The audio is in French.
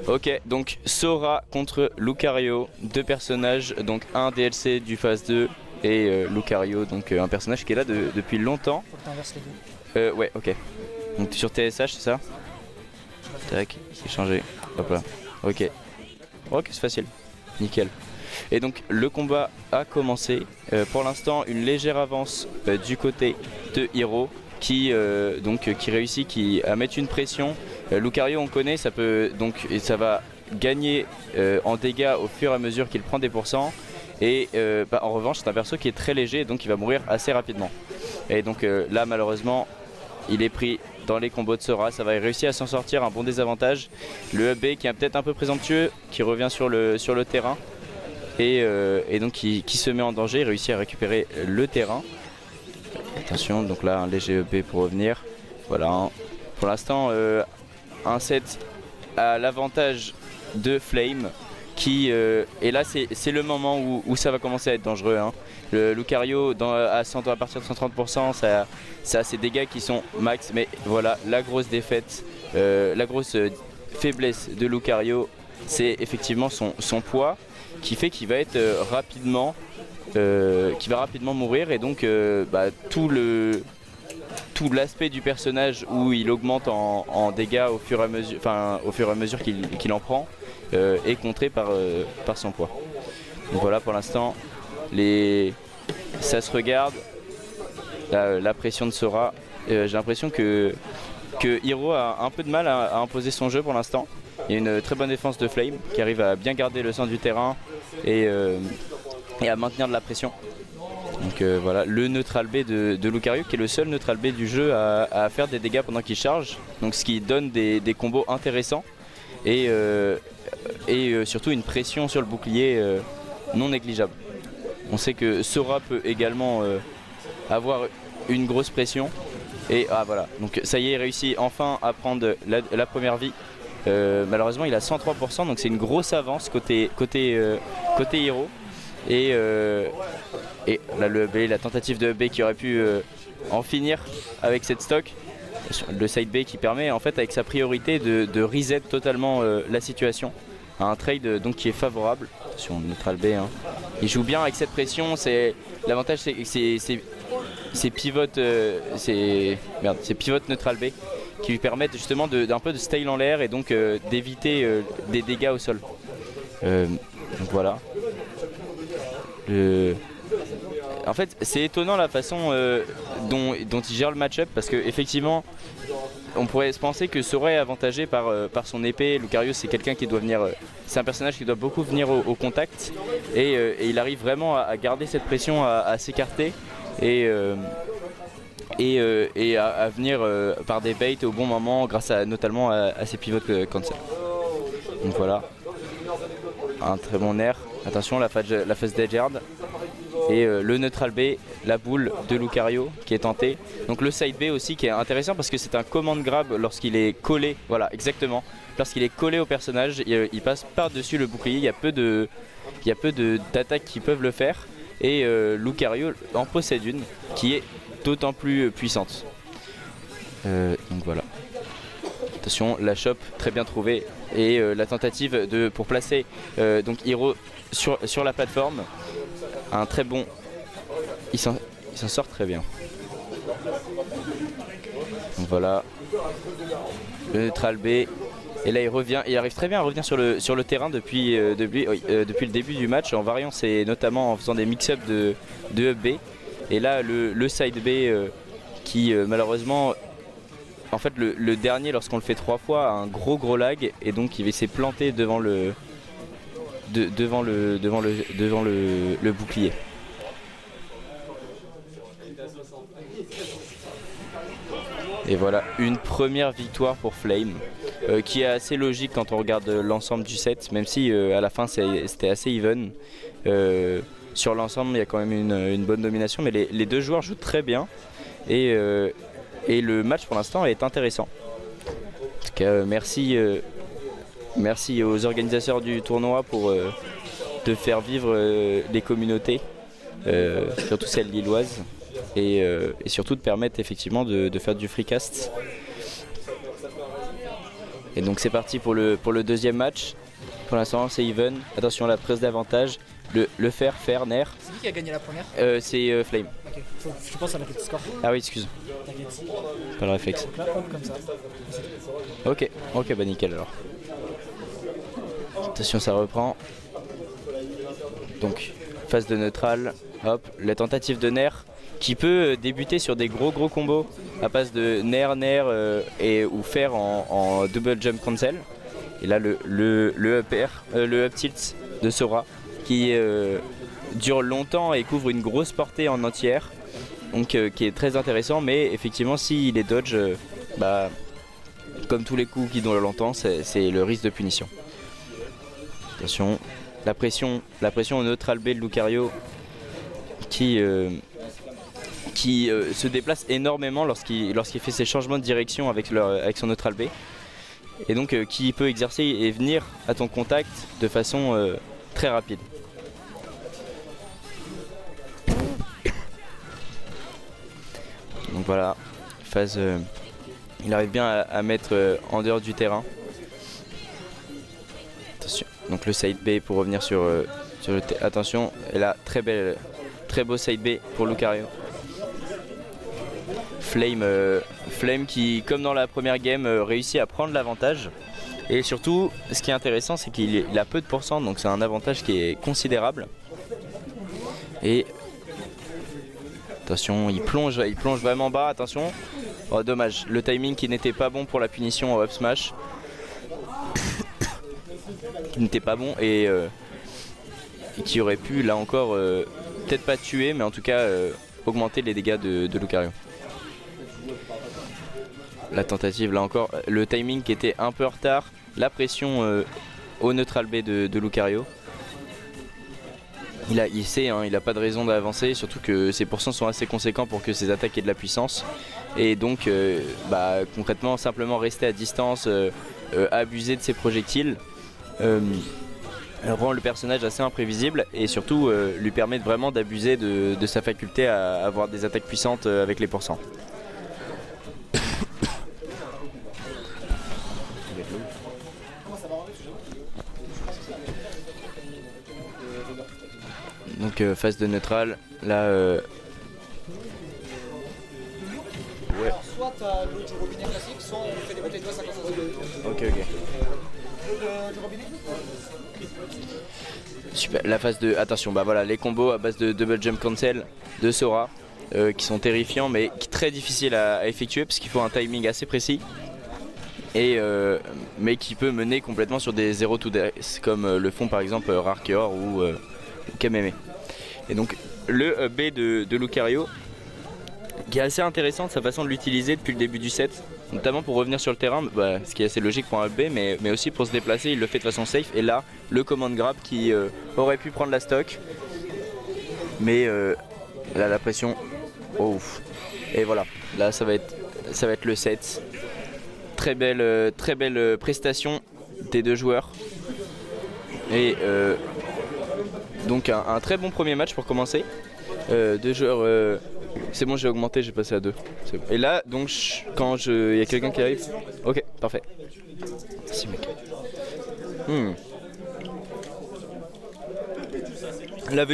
Ok, donc Sora contre Lucario, deux personnages, donc un DLC du phase 2 et Lucario, donc un personnage qui est là depuis longtemps. Faut que t'inverses les deux. Ouais, ok. Donc sur TSH, c'est ça? Tac, échanger. Hop là. Ok. Ok, c'est facile. Nickel. Et donc le combat a commencé. Pour l'instant, une légère avance du côté de Hiro qui réussit à mettre une pression. Lucario, on connaît, ça peut donc et ça va gagner en dégâts au fur et à mesure qu'il prend des pourcents. Et en revanche, c'est un perso qui est très léger, donc il va mourir assez rapidement. Et donc là, malheureusement, il est pris dans les combos de Sora. Ça va réussir à s'en sortir, un bon désavantage. Le AB qui est peut-être un peu présomptueux, qui revient sur le terrain. Et donc qui se met en danger, réussit à récupérer le terrain. Attention, donc là un léger EP pour revenir. Voilà, pour l'instant un set à l'avantage de Flame qui et là c'est le moment où ça va commencer à être dangereux, hein. Le Lucario à partir de 130%, ça a ses dégâts qui sont max, mais voilà la grosse défaite, la grosse faiblesse de Lucario, c'est effectivement son poids qui fait qu'il va être rapidement mourir, et donc tout l'aspect du personnage où il augmente en dégâts au fur et à mesure qu'il en prend est contré par son poids. Donc voilà, pour l'instant ça se regarde, la pression de Sora. J'ai l'impression que Hiro a un peu de mal à imposer son jeu pour l'instant. Il y a une très bonne défense de Flame qui arrive à bien garder le centre du terrain et à maintenir de la pression. Donc voilà, le neutral B de Lucario qui est le seul neutral B du jeu à faire des dégâts pendant qu'il charge. Donc ce qui donne des combos intéressants et surtout une pression sur le bouclier non négligeable. On sait que Sora peut également avoir une grosse pression. Et voilà, donc ça y est, il réussit enfin à prendre la première vie. Malheureusement il a 103%, donc c'est une grosse avance côté Hiro. Et là le B, la tentative de B qui aurait pu en finir avec cette stock. Le side B qui permet en fait avec sa priorité de reset totalement la situation. Un trade donc qui est favorable. Sur neutral B, hein. Il joue bien avec cette pression. L'avantage c'est pivot neutral B qui lui permettent justement d'un peu de style en l'air et donc d'éviter des dégâts au sol. Donc voilà. En fait c'est étonnant la façon dont il gère le match-up, parce que effectivement on pourrait se penser que Sora est avantagé par son épée. Lucario c'est quelqu'un qui doit venir, c'est un personnage qui doit beaucoup venir au contact et il arrive vraiment à garder cette pression, à s'écarter et à venir par des baits au bon moment grâce notamment à ses pivots cancel. Donc voilà, un très bon air. Attention la phase d'edgeguard et le neutral B, la boule de Lucario qui est tentée. Donc le side B aussi qui est intéressant parce que c'est un command grab lorsqu'il est collé, voilà exactement, lorsqu'il est collé au personnage, il passe par-dessus le bouclier. Il y a peu d'attaques qui peuvent le faire et Lucario en possède une qui est d'autant plus puissante. Donc voilà. Attention, la chope très bien trouvée et la tentative pour placer donc Hiro sur la plateforme. Un très bon, il s'en sort très bien. Donc voilà, le neutral B. Et là il arrive très bien à revenir sur le terrain depuis le début du match, en variant notamment en faisant des mix-up de up B. Et là le side B qui malheureusement, en fait le dernier lorsqu'on le fait 3 fois a un gros lag et donc il s'est planté devant le bouclier. Et voilà, une première victoire pour Flame qui est assez logique quand on regarde l'ensemble du set, même si à la fin c'était assez even. Sur l'ensemble il y a quand même une bonne domination, mais les deux joueurs jouent très bien et le match pour l'instant est intéressant. En tout cas merci aux organisateurs du tournoi pour de faire vivre les communautés, surtout celles lilloises, et surtout de permettre effectivement de faire du freecast. Et donc c'est parti pour le deuxième match. Pour l'instant c'est even. Attention à la prise d'avantage. Le fer, Ner. C'est qui a gagné la première? C'est Flame. Ok, je pense à mettre le petit score. Ah oui, excuse. T'inquiète. Pas le réflexe. Donc là, hop, comme ça. Ok, bah nickel alors. Attention, ça reprend. Donc, phase de neutral. Hop, la tentative de Ner qui peut débuter sur des gros combos à base de Ner et ou fer en double jump cancel. Et là, le up air, le up tilt de Sora qui dure longtemps et couvre une grosse portée en entière. Donc qui est très intéressant, mais effectivement s'il est dodge, bah, comme tous les coups qui durent longtemps, c'est le risque de punition. Attention, la pression au neutral B de Lucario qui se déplace énormément lorsqu'il fait ses changements de direction avec son neutral B. Et donc qui peut exercer et venir à ton contact de façon très rapide. Donc voilà, phase, il arrive bien à mettre en dehors du terrain. Attention, donc le side B pour revenir sur le attention, et là très beau side B pour Lucario. Flame qui, comme dans la première game, réussit à prendre l'avantage. Et surtout, ce qui est intéressant, c'est qu'il a peu de pourcents, donc c'est un avantage qui est considérable. Et attention, il plonge vraiment bas, attention. Oh, dommage, le timing qui n'était pas bon pour la punition au up smash. Qui n'était pas bon et qui aurait pu, là encore, peut-être pas tuer, mais en tout cas augmenter les dégâts de Lucario. La tentative, là encore, le timing qui était un peu en retard, la pression au neutral B de Lucario. Il sait, hein, il n'a pas de raison d'avancer, surtout que ses pourcents sont assez conséquents pour que ses attaques aient de la puissance. Et donc, concrètement, simplement rester à distance, abuser de ses projectiles, rend le personnage assez imprévisible et surtout lui permet vraiment d'abuser de sa faculté à avoir des attaques puissantes avec les pourcents. Donc phase de neutral, là ouais. Alors, soit t'as l'eau du robinet classique, soit on fait débattre les doigts 50 cm. Ok. L'eau du robinet? Super, la phase de... Attention, bah voilà, les combos à base de double jump cancel de Sora qui sont terrifiants mais très difficiles à effectuer parce qu'il faut un timing assez précis. Et mais qui peut mener complètement sur des 0 to death comme le font par exemple Rarkeor ou Kameme. Et donc le B de Lucario qui est assez intéressant de sa façon de l'utiliser depuis le début du set, notamment pour revenir sur le terrain, bah, ce qui est assez logique pour un B, mais aussi pour se déplacer, il le fait de façon safe. Et là, le command grab qui aurait pu prendre la stock, mais là la pression, oh, et voilà, là ça va être le set. Très belle prestation des deux joueurs. Et donc un très bon premier match pour commencer. Deux joueurs... c'est bon, j'ai augmenté, j'ai passé à 2. Bon. Et là, donc, il y a quelqu'un qui arrive. Ok, parfait. Merci mec.